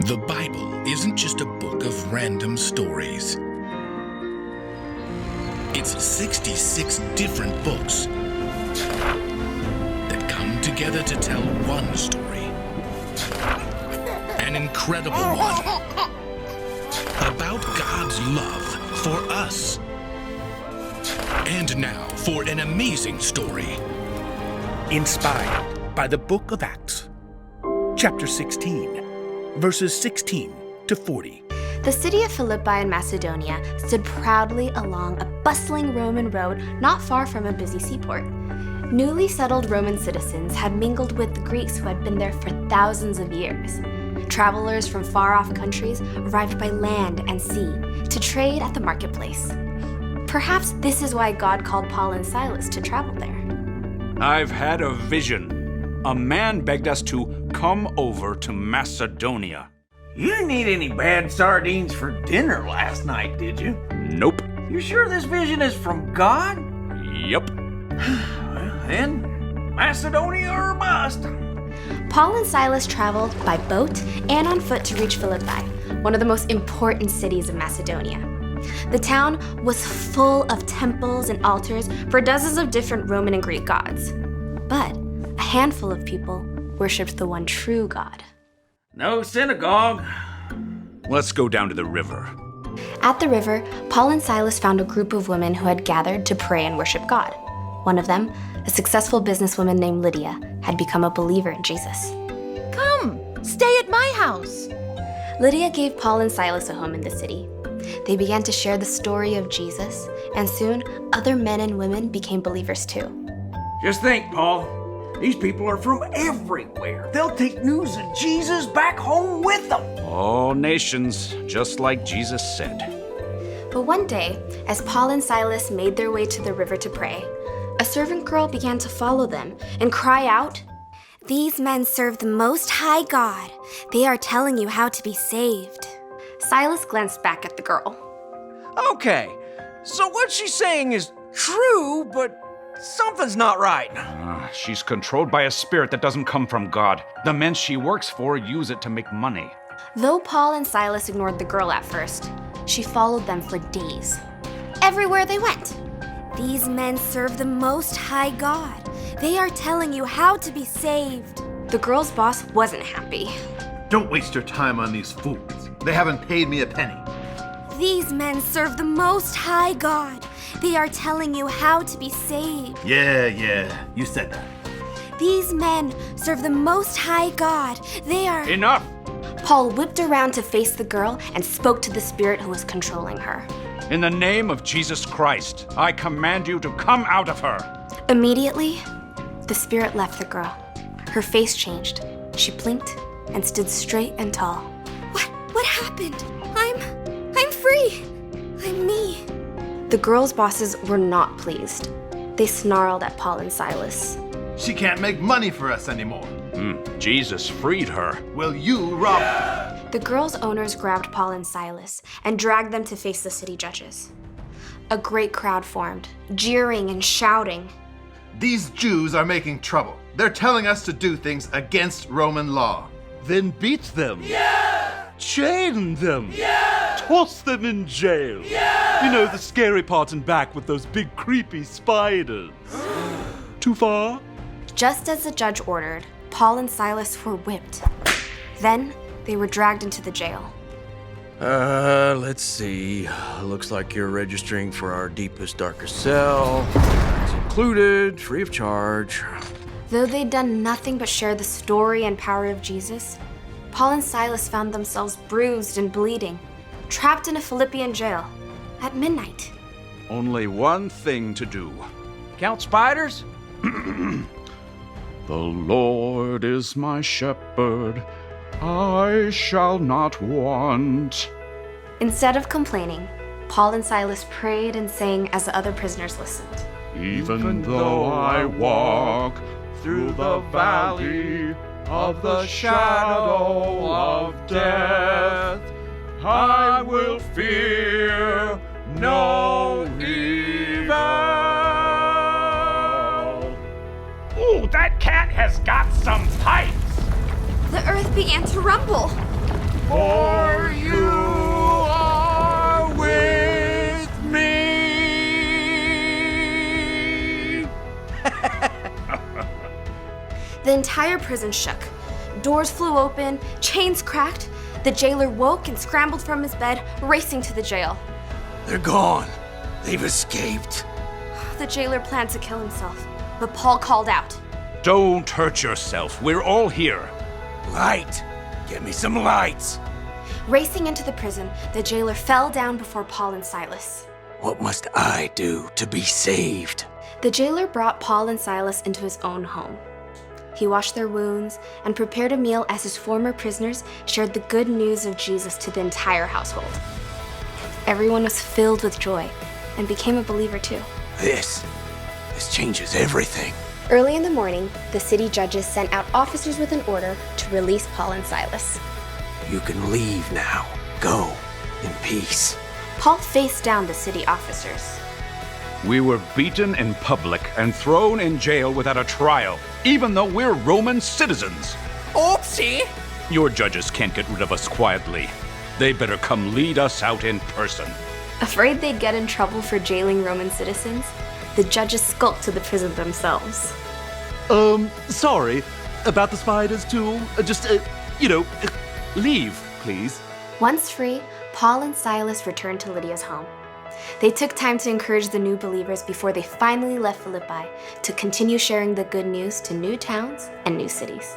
The Bible isn't just a book of random stories. It's 66 different books that come together to tell one story. An incredible one. About God's love for us. And now for an amazing story. Inspired by the book of Acts, chapter 16, verses 16 to 40. The city of Philippi in Macedonia stood proudly along a bustling Roman road not far from a busy seaport. Newly settled Roman citizens had mingled with the Greeks who had been there for thousands of years. Travelers from far-off countries arrived by land and sea to trade at the marketplace. Perhaps this is why God called Paul and Silas to travel there. I've had a vision. A man begged us to come over to Macedonia. You didn't need any bad sardines for dinner last night, did you? Nope. You sure this vision is from God? Yep. Well, then, Macedonia or bust. Paul and Silas traveled by boat and on foot to reach Philippi, one of the most important cities of Macedonia. The town was full of temples and altars for dozens of different Roman and Greek gods. But a handful of people worshipped the one true God. No synagogue. Let's go down to the river. At the river, Paul and Silas found a group of women who had gathered to pray and worship God. One of them, a successful businesswoman named Lydia, had become a believer in Jesus. Come, stay at my house. Lydia gave Paul and Silas a home in the city. They began to share the story of Jesus, and soon other men and women became believers too. Just think, Paul. These people are from everywhere. They'll take news of Jesus back home with them. All nations, just like Jesus said. But one day, as Paul and Silas made their way to the river to pray, a servant girl began to follow them and cry out, "These men serve the Most High God. They are telling you how to be saved." Silas glanced back at the girl. Okay, so what she's saying is true, but something's not right. She's controlled by a spirit that doesn't come from God. The men she works for use it to make money. Though Paul and Silas ignored the girl at first, she followed them for days. Everywhere they went. "These men serve the Most High God. They are telling you how to be saved." The girl's boss wasn't happy. Don't waste your time on these fools. They haven't paid me a penny. "These men serve the Most High God. They are telling you how to be saved." Yeah, you said that. "These men serve the Most High God. They are..." Enough! Paul whipped around to face the girl and spoke to the spirit who was controlling her. In the name of Jesus Christ, I command you to come out of her. Immediately, the spirit left the girl. Her face changed. She blinked and stood straight and tall. What happened? I'm free. I'm me. The girl's bosses were not pleased. They snarled at Paul and Silas. She can't make money for us anymore. Jesus freed her. Will you rob her? The girl's owners grabbed Paul and Silas and dragged them to face the city judges. A great crowd formed, jeering and shouting. These Jews are making trouble. They're telling us to do things against Roman law. Then beat them. Yeah! Chain them. Yeah! Toss them in jail. Yeah! You know, the scary part in back with those big creepy spiders. Too far? Just as the judge ordered, Paul and Silas were whipped. Then they were dragged into the jail. Let's see. Looks like you're registering for our deepest, darkest cell. It's included, free of charge. Though they'd done nothing but share the story and power of Jesus, Paul and Silas found themselves bruised and bleeding, trapped in a Philippian jail at midnight. Only one thing to do. Count spiders? The Lord is my shepherd, I shall not want. Instead of complaining, Paul and Silas prayed and sang as the other prisoners listened. Even though I walk through the valley of the shadow of death, I will fear no evil. Ooh, that cat has got some pipes! The earth began to rumble. For you are with me. The entire prison shook. Doors flew open, chains cracked. The jailer woke and scrambled from his bed, racing to the jail. They're gone. They've escaped. The jailer planned to kill himself, but Paul called out. Don't hurt yourself. We're all here. Light. Get me some lights. Racing into the prison, the jailer fell down before Paul and Silas. What must I do to be saved? The jailer brought Paul and Silas into his own home. He washed their wounds and prepared a meal as his former prisoners shared the good news of Jesus to the entire household. Everyone was filled with joy and became a believer too. This changes everything. Early in the morning, the city judges sent out officers with an order to release Paul and Silas. You can leave now. Go in peace. Paul faced down the city officers. We were beaten in public and thrown in jail without a trial, even though we're Roman citizens. Oopsie! Your judges can't get rid of us quietly. They better come lead us out in person. Afraid they'd get in trouble for jailing Roman citizens, the judges skulked to the prison themselves. Sorry. About the spiders, too. Leave, please. Once free, Paul and Silas returned to Lydia's home. They took time to encourage the new believers before they finally left Philippi to continue sharing the good news to new towns and new cities.